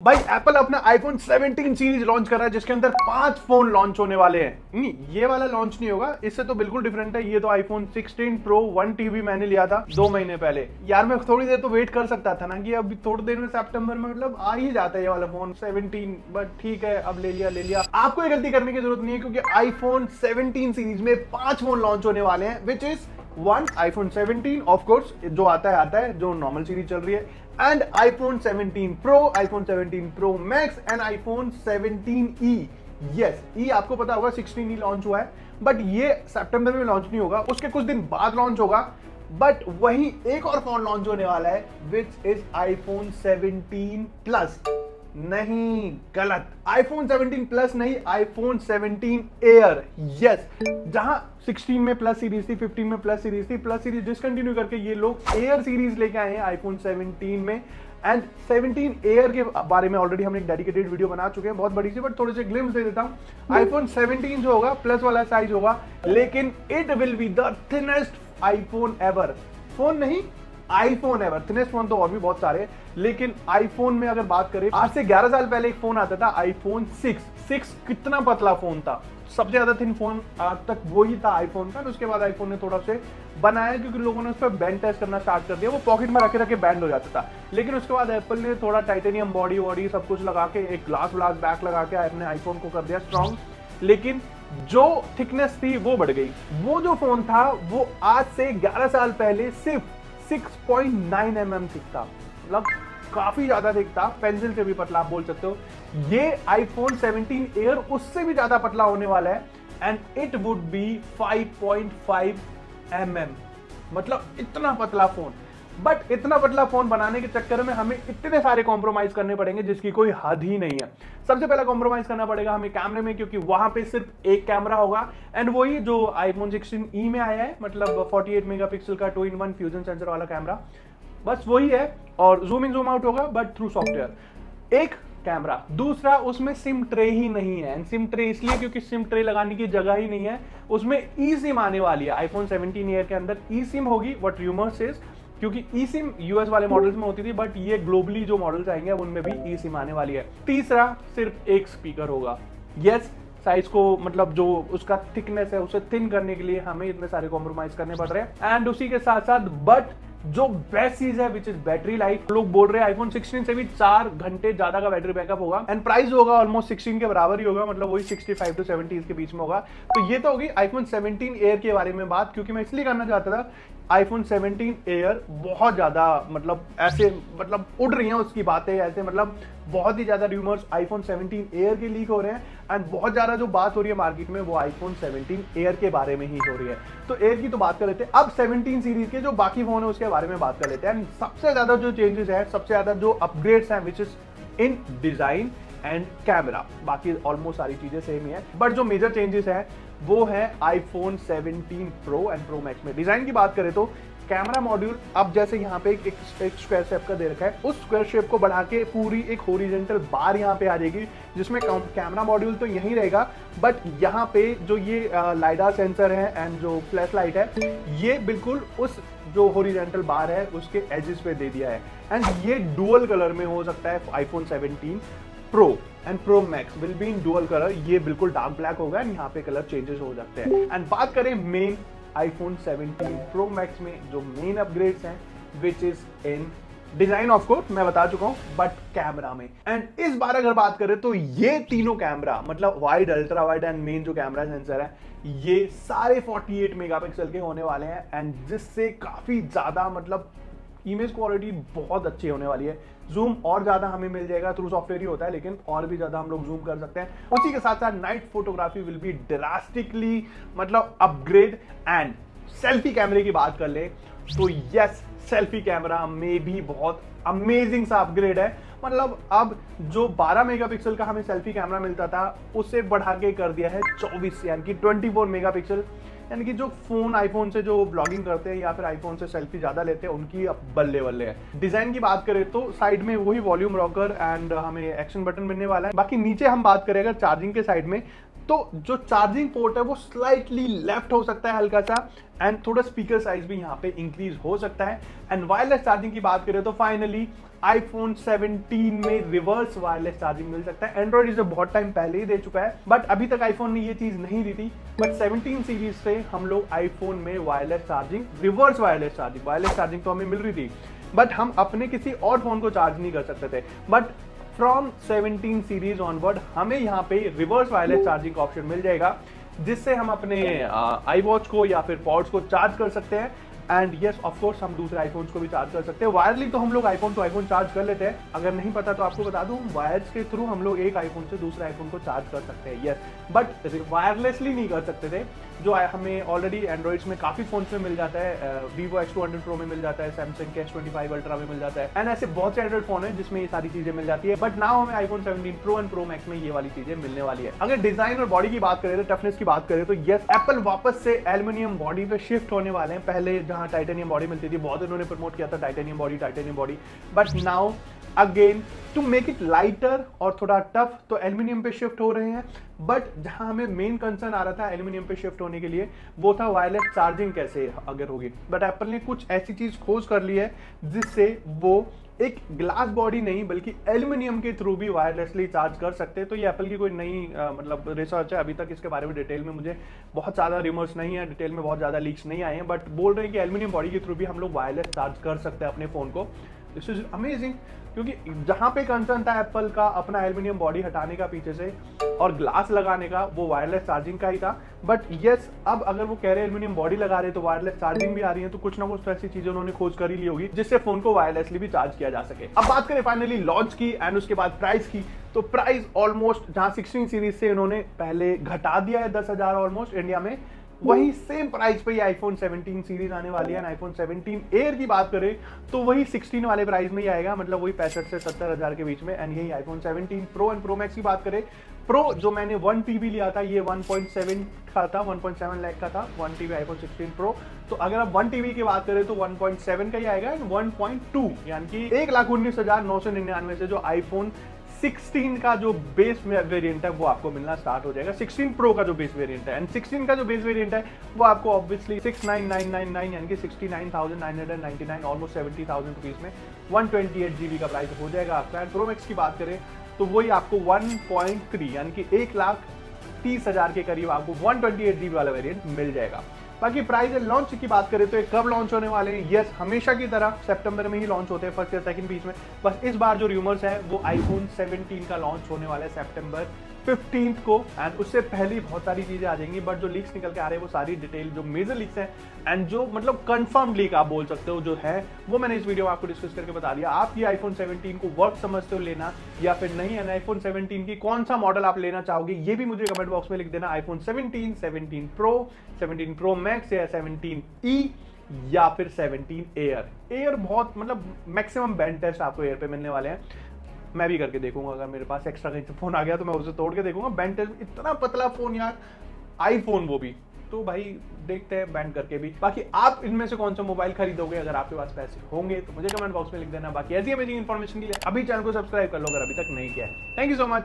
भाई एप्पल अपना iPhone 17 series launch कर रहा है जिसके अंदर 5 फोन लॉन्च होने वाले हैं। नहीं, ये वाला लॉन्च नहीं होगा, इससे तो बिल्कुल डिफरेंट है। ये तो आईफोन 16 प्रो 1 TB मैंने लिया था 2 महीने पहले। यार मैं थोड़ी देर तो वेट कर सकता था ना कि अब थोड़ी देर में सितंबर में मतलब आ ही जाता है ये वाला फोन 17, बट ठीक है अब ले लिया। आपको ये गलती करने की जरूरत नहीं है क्योंकि आईफोन 17 सीरीज में 5 फोन लॉन्च होने वाले हैं, which is 1 iPhone 17 of course जो आता है जो नॉर्मल सीरीज चल रही है, and iPhone 17 pro, iPhone 17 pro max and iPhone 17e। Yes, E आपको पता होगा 16e लॉन्च हुआ है, बट ये सितंबर में लॉन्च नहीं होगा, उसके कुछ दिन बाद लॉन्च होगा। बट वहीं एक और फोन लॉन्च होने वाला है विच इज आईफोन 17 प्लस। नहीं, गलत, आईफोन 17 प्लस नहीं, आईफोन 17 एयर। यस, जहां 16 में प्लस सीरीज थी, 15 में प्लस सीरीज थी, प्लस सीरीज डिसकंटिन्यू करके ये लोग एयर सीरीज लेके आए हैं आईफोन 17 में। एंड 17 एयर के बारे में ऑलरेडी हमने एक डेडिकेटेड वीडियो बना चुके हैं, बहुत बड़ी सी, बट थोड़े से ग्लिम्स दे देता हूं। आईफोन 17 जो होगा प्लस वाला साइज होगा, लेकिन it will be the thinnest iPhone ever. Phone नहीं, आईफोन एवर। थिनेस्ट फोन तो और भी बहुत सारे हैं, लेकिन आईफोन में अगर बात करें, आज से 11 साल पहले एक फोन आता था आईफोन 6। कितना पतला फोन था, सबसे ज्यादा थिन फोन आज तक वही था आईफोन का। उसके बाद आईफोन ने थोड़ा से बनाया क्योंकि लोगों ने उस पर बैंड टेस्ट करना स्टार्ट कर दिया, वो पॉकेट में रखे बैंड हो जाता था। लेकिन उसके बाद एप्पल ने थोड़ा टाइटेनियम बॉडी सब कुछ लगा के, एक ग्लास बैक लगा के अपने आईफोन को कर दिया स्ट्रॉन्ग, लेकिन जो थिकनेस थी वो बढ़ गई। वो जो फोन था वो आज से 11 साल पहले सिर्फ 6.9 mm थिक था, मतलब काफी ज्यादा थिक था, पेंसिल से भी पतला आप बोल सकते हो। ये आईफोन 17 एयर उससे भी ज्यादा पतला होने वाला है, and it would be 5.5 mm, मतलब इतना पतला फोन। बट इतना पतला फोन बनाने के चक्कर में हमें इतने सारे कॉम्प्रोमाइज करने पड़ेंगे जिसकी कोई हद ही नहीं है। सबसे पहला कॉम्प्रोमाइज करना पड़ेगा हमें कैमरे में, क्योंकि वहां पे सिर्फ एक कैमरा होगा, एंड वही जो आईफोन 16e में आया है, मतलब 48 मेगापिक्सल का 2-in-1 फ्यूजन सेंसर वाला कैमरा, बस वही है। और जूम इन जूम आउट होगा बट थ्रू सॉफ्टवेयर। एक कैमरा, दूसरा उसमें सिम ट्रे ही नहीं है। एंड सिम ट्रे इसलिए क्योंकि सिम ट्रे लगाने की जगह ही नहीं है, उसमें ई सिम आने वाली है। आईफोन 17 एयर के अंदर ई सिम होगी, व्हाट रूमर सेज, क्योंकि ई सिम यूएस वाले मॉडल्स में होती थी, बट ये ग्लोबली जो मॉडल्स आएंगे उनमें भी ई सिम आने वाली है। तीसरा, सिर्फ एक स्पीकर होगा। यस, साइज को मतलब जो उसका थिकनेस है उसे थिन करने के लिए हमें इतने सारे कॉम्प्रोमाइज करने पड़ रहे हैं। एंड उसी के साथ साथ बट जो बेस्ट चीज है विच इज बैटरी लाइफ। लोग बोल रहे हैं आईफोन 16 से भी 4 घंटे ज्यादा का बैटरी बैकअप होगा, एंड प्राइस होगा ऑलमोस्ट 16 के बराबर ही होगा, मतलब वही 65 to 70 के बीच में होगा। तो ये तो होगी आईफोन 17 एयर के बारे में बात, क्योंकि मैं इसलिए करना चाहता था, आईफोन 17 एयर बहुत ज्यादा मतलब ऐसे मतलब उड़ रही हैं उसकी बातें, ऐसे मतलब बहुत ही ज्यादा रूमर्स आईफोन 17 एयर के लीक हो रहे हैं, एंड बहुत ज्यादा जो बात हो रही है मार्केट में वो आईफोन 17 एयर के बारे में ही हो रही है। तो एयर की तो बात कर लेते हैं, अब 17 सीरीज के जो बाकी फोन है उसके बारे में बात कर लेते हैं। सबसे ज्यादा जो चेंजेस है, सबसे ज्यादा जो अपग्रेड्स हैं, which is in design and camera, बाकी ऑलमोस्ट सारी चीजें सेम ही है, बट जो मेजर चेंजेस है वो है iPhone 17 pro and pro max में। डिजाइन की बात करें तो कैमरा मॉड्यूल अब जैसे यहाँ पे एक स्क्वायर शेप का दे रखा है, उस स्क्वायर शेप को बढ़ा के पूरी एक हॉरिजॉन्टल बार यहाँ पे आ जाएगी, जिसमें कैमरा मॉड्यूल तो यहीं रहेगा, बट यहाँ पे जो ये लाइडार सेंसर है एंड जो फ्लैश लाइट है, ये बिल्कुल उस जो हॉरिजॉन्टल बार है उसके एजेस पे दे दिया है। एंड ये डुअल कलर में हो सकता है। IPhone 17 pro and pro max will be in dual colour, ये बिल्कुल डार्क ब्लैक होगा, एंड यहाँ पे कलर चेंजेस हो सकते हैं। एंड बात करें मेन आईफोन 17 प्रो मैक्स में जो मेन अपग्रेड्स हैं, which is in design of course मैं बता चुका हूं, बट कैमरा में। एंड इस बार अगर बात करें तो ये तीनों कैमरा, मतलब wide, ultra wide and main जो कैमरा सेंसर है, ये सारे 48 मेगापिक्सल के होने वाले हैं, एंड जिससे काफी ज्यादा मतलब इमेज क्वालिटी बहुत अच्छी होने वाली है। जूम और ज्यादा हमें मिल जाएगा, थ्रू सॉफ्टवेयर ही होता है, लेकिन और भी ज्यादा हम लोग जूम कर सकते हैं। उसी के साथ साथ night photography will be drastically मतलब अपग्रेड। एंड सेल्फी कैमरे की बात कर ले तो यस, सेल्फी कैमरा में भी बहुत अमेजिंग सा अपग्रेड है। मतलब अब जो 12 मेगापिक्सल का हमें सेल्फी कैमरा मिलता था उसे बढ़ा के कर दिया है 24, यानी कि 24 मेगापिक्सल। यानी कि जो फोन आईफोन से जो ब्लॉगिंग करते हैं या फिर आईफोन से सेल्फी ज्यादा लेते हैं उनकी अब बल्ले बल्ले है। डिजाइन की बात करें तो साइड में वही वॉल्यूम रॉकर एंड हमें एक्शन बटन मिलने वाला है। बाकी नीचे हम बात करें अगर चार्जिंग के साइड में, तो जो चार्जिंग पोर्ट है वो स्लाइटली लेफ्ट हो सकता है हल्का सा, एंड थोड़ा स्पीकर साइज भी यहाँ पे इंक्रीज हो सकता है। एंड वायरलेस चार्जिंग की बात करें तो फाइनली iPhone 17 में रिवर्स वायरलेस चार्जिंग मिल सकता है। एंड्रॉइड इसे बहुत टाइम पहले ही दे चुका है, बट अभी तक आईफोन ने ये चीज नहीं दी थी। बट 17 सीरीज से हम लोग आईफोन में wireless charging, reverse wireless charging तो हमें मिल रही थी, बट हम अपने किसी और फोन को चार्ज नहीं कर सकते थे। बट फ्रॉम 17 सीरीज ऑनवर्ड हमें यहाँ पे रिवर्स वायरलेस चार्जिंग का ऑप्शन मिल जाएगा, जिससे हम अपने आई वॉच को या फिर पॉड्स को चार्ज कर सकते हैं। एंड यस ऑफ कोर्स हम दूसरे आईफोन्स को भी चार्ज कर सकते हैं। वायरली तो हम लोग आईफोन टू आईफोन चार्ज कर लेते हैं, अगर नहीं पता तो आपको बता दूं, वायर्स के थ्रू हम लोग एक आईफोन से दूसरे आईफोन को चार्ज कर सकते हैं, यस, बट वायरलेसली नहीं कर सकते थे, जो हमें ऑलरेडी एंड्रॉइड्स में काफी फोन्स में मिल जाता है। Vivo X200 Pro में मिल जाता है, सैमसंग के S25 Ultra में मिल जाता है, एंड ऐसे बहुत से एंड्रॉइड फोन है जिसमें ये सारी चीजें मिल जाती है। बट नाउ हमें iPhone 17 Pro and Pro Max में ये वाली चीजें मिलने वाली है। अगर डिजाइन और बॉडी की बात करें तो टफनेस की बात करें तो यस, एप्पल वापस से एल्यूमिनियम बॉडी पे शिफ्ट होने वाले हैं। पहले जहां टाइटेनियम बॉडी मिलती थी, बहुत इन्होंने प्रमोट किया था titanium body, but now again to make it lighter और थोड़ा टफ तो एल्यूमिनियम पे शिफ्ट हो रहे हैं। बट जहां हमें मेन कंसर्न आ रहा था एल्यूमिनियम पे शिफ्ट होने के लिए, वो था वायरलेस चार्जिंग कैसे अगर होगी। बट एप्पल ने कुछ ऐसी चीज खोज कर ली है जिससे वो एक ग्लास बॉडी नहीं बल्कि एल्यूमिनियम के थ्रू भी वायरलेसली चार्ज कर सकते हैं। तो ये एप्पल की कोई नई मतलब रिसर्च है, अभी तक इसके बारे में डिटेल में मुझे बहुत ज़्यादा रिमर्स नहीं है, डिटेल में बहुत ज़्यादा लीक्स नहीं आए हैं, बट बोल रहे हैं कि एल्यूमिनियम बॉडी के थ्रू भी हम लोग वायरलेस चार्ज कर सकते हैं अपने फ़ोन को। दिस इज अमेजिंग, क्योंकि जहां पे कंसर्न था एप्पल का अपना एल्यूमिनियम बॉडी हटाने का पीछे से और ग्लास लगाने का, वो वायरलेस चार्जिंग का ही था। बट यस, अब अगर वो कह रहे हैं एल्यूमिनियम बॉडी लगा रहे तो वायरलेस चार्जिंग भी आ रही है, तो कुछ ना कुछ तो ऐसी चीजें उन्होंने खोज कर ही ली होगी जिससे फोन को वायरलेसली भी चार्ज किया जा सके। अब बात करें फाइनली लॉन्च की एंड उसके बाद प्राइस की, तो प्राइस ऑलमोस्ट जहां 16 सीरीज से इन्होंने पहले घटा दिया है 10,000 ऑलमोस्ट इंडिया में, वही सेम प्राइस पे ये आईफोन 17 सीरीज आने वाली है। आईफोन 17 एयर की बात करें तो वही 16 वाले प्राइस में ही आएगा, मतलब वही 65 से 70,000 के बीच में। एंड यही iPhone 17 pro and pro max की बात करें, प्रो जो मैंने 1 TB लिया था ये 1.7 का था, 1.7 लाख का था 1 TB आईफोन 16 प्रो। तो अगर आप 1 TB की बात करें तो 1.7 का ही आएगा, एंड 1.2 यानी कि 1,19,999 से जो आईफोन 16 का जो बेस वेरिएंट है वो आपको मिलना स्टार्ट हो जाएगा। 16 प्रो का जो बेस वेरिएंट है, एंड 16 का जो बेस वेरिएंट है वो आपको ऑब्वियसली 69,999 यानी कि 69,999 ऑलमोस्ट 70,000 रुपीज में 128 GB का प्राइस हो जाएगा आपका। एंड प्रो मैक्स की बात करें तो वही आपको 1.3 यानी कि 1,30,000 के करीब आपको 128 GB वाला वेरिएंट मिल जाएगा। बाकी प्राइस एंड लॉन्च की बात करें तो ये कब लॉन्च होने वाले हैं, यस हमेशा की तरह सितंबर में ही लॉन्च होते हैं, फर्स्ट या सेकंड बीच में। बस इस बार जो रूमर्स है वो आईफोन 17 का लॉन्च होने वाला है सितंबर 15 को, एंड उससे पहले बहुत सारी चीजें आ जाएंगी। बट जो लीक्स निकल के आ रहे हैं वो सारी डिटेल जो मेजर लीक्स हैं एंड जो मतलब कंफर्म लीक आप बोल सकते हो जो है, वो मैंने इस वीडियो में आपको डिस्कस करके बता दिया। आप ये आईफोन 17 को वर्थ समझते हो लेना या फिर नहीं, एंड आईफोन 17 की कौन सा मॉडल आप लेना चाहोगे ये भी मुझे कमेंट बॉक्स में लिख देना। आईफोन 17, 17 प्रो, 17 प्रो मैक्स या 17e या फिर 17 एयर बहुत मतलब मैक्सिमम बैंड टेस्ट आपको एयर पे मिलने वाले हैं। मैं भी करके देखूंगा, अगर मेरे पास एक्स्ट्रा कहीं से फोन आ गया तो मैं उसे तोड़ के देखूंगा। बैंड टेस्ट इतना पतला फोन यार, आईफोन वो भी, तो भाई देखते हैं बैंड करके भी। बाकी आप इनमें से कौन सा मोबाइल खरीदोगे, अगर आपके पास पैसे होंगे तो मुझे कमेंट बॉक्स में लिख देना। बाकी ऐसी अमेजिंग इन्फॉर्मेशन के लिए अभी चैनल को सब्सक्राइब कर लो अगर अभी तक नहीं किया है। Thank you so much.